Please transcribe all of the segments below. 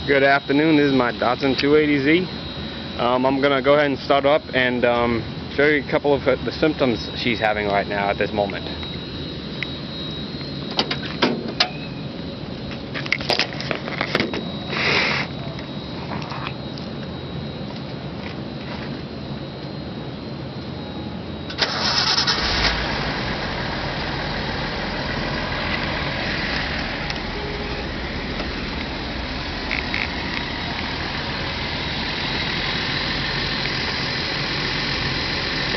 Good afternoon, this is my Datsun 280Z. I'm going to go ahead and start up and show you a couple of the symptoms she's having right now at this moment.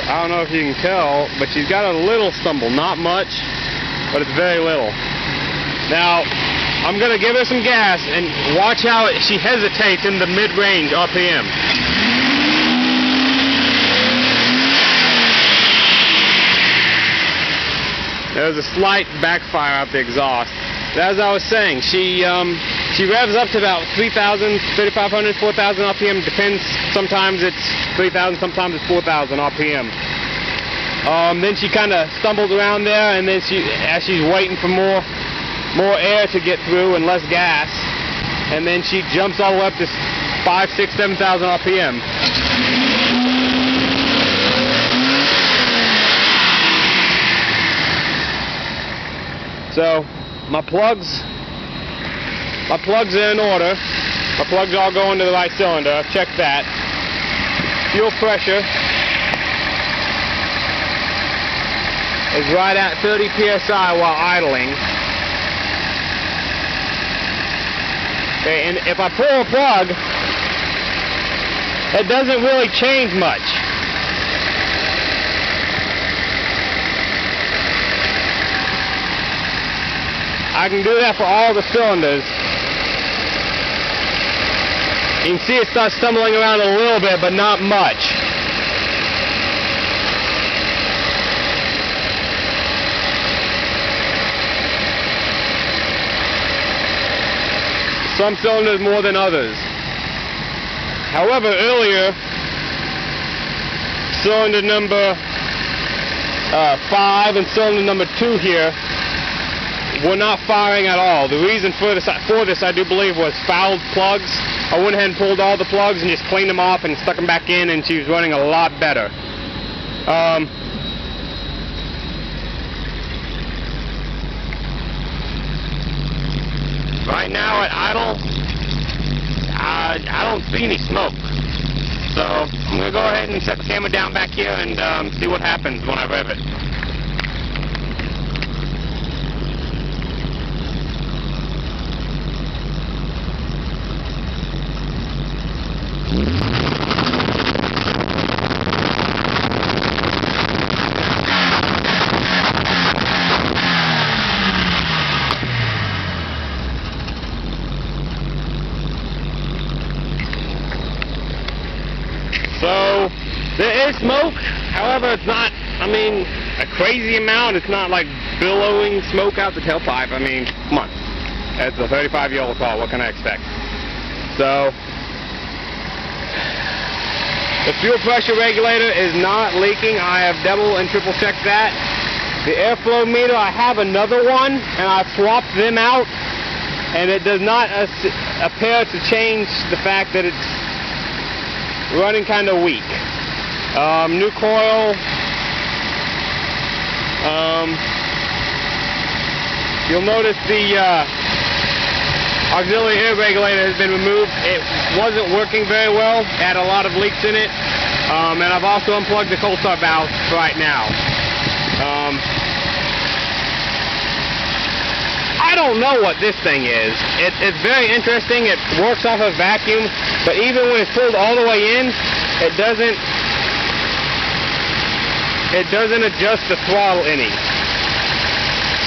I don't know if you can tell, but she's got a little stumble, not much, but it's very little. Now, I'm going to give her some gas and watch how she hesitates in the mid-range RPM. There's a slight backfire out the exhaust. As I was saying, she revs up to about 3,000, 3,500, 4,000 RPM. Depends. Sometimes it's 3,000, sometimes it's 4,000 RPM. Then she kind of stumbles around there, and then as she's waiting for more air to get through and less gas, and then she jumps all the way up to 5,000, 6,000, 7,000 RPM. So my plugs are in order. My plugs all go into the right cylinder. I've checked that. Fuel pressure is right at 30 psi while idling. Okay, and if I pull a plug, it doesn't really change much. I can do that for all the cylinders. You can see it starts stumbling around a little bit, but not much. Some cylinders more than others. However, earlier, cylinder number 5 and cylinder number 2 here were not firing at all. The reason for this, I do believe, was fouled plugs. I went ahead and pulled all the plugs and just cleaned them off and stuck them back in, and she was running a lot better. Right now at idle, I don't see any smoke. So I'm going to go ahead and set the camera down back here and see what happens when I rev it. So there is smoke, however it's not, a crazy amount. It's not like billowing smoke out the tailpipe. Come on. It's a 35-year-old car, what can I expect? So the fuel pressure regulator is not leaking. I have double and triple checked that. The airflow meter, I have another one, and I've swapped them out, and it does not appear to change the fact that it's running kind of weak. New coil. You'll notice the auxiliary air regulator has been removed. It wasn't working very well. It had a lot of leaks in it. And I've also unplugged the coal tar valve right now. I don't know what this thing is. It's very interesting. It works off of vacuum, but even when it's pulled all the way in, it doesn't adjust the throttle any.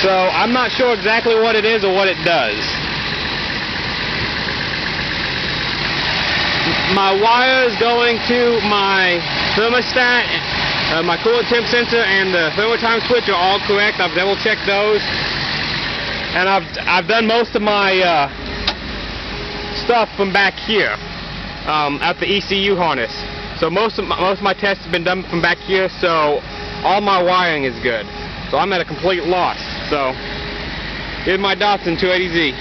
So I'm not sure exactly what it is or what it does. My wires going to my thermostat, my coolant temp sensor, and the thermotime switch are all correct. I've double checked those. And I've done most of my stuff from back here at the ECU harness. So most of my tests have been done from back here. So all my wiring is good. So I'm at a complete loss. So here's my Datsun 280Z.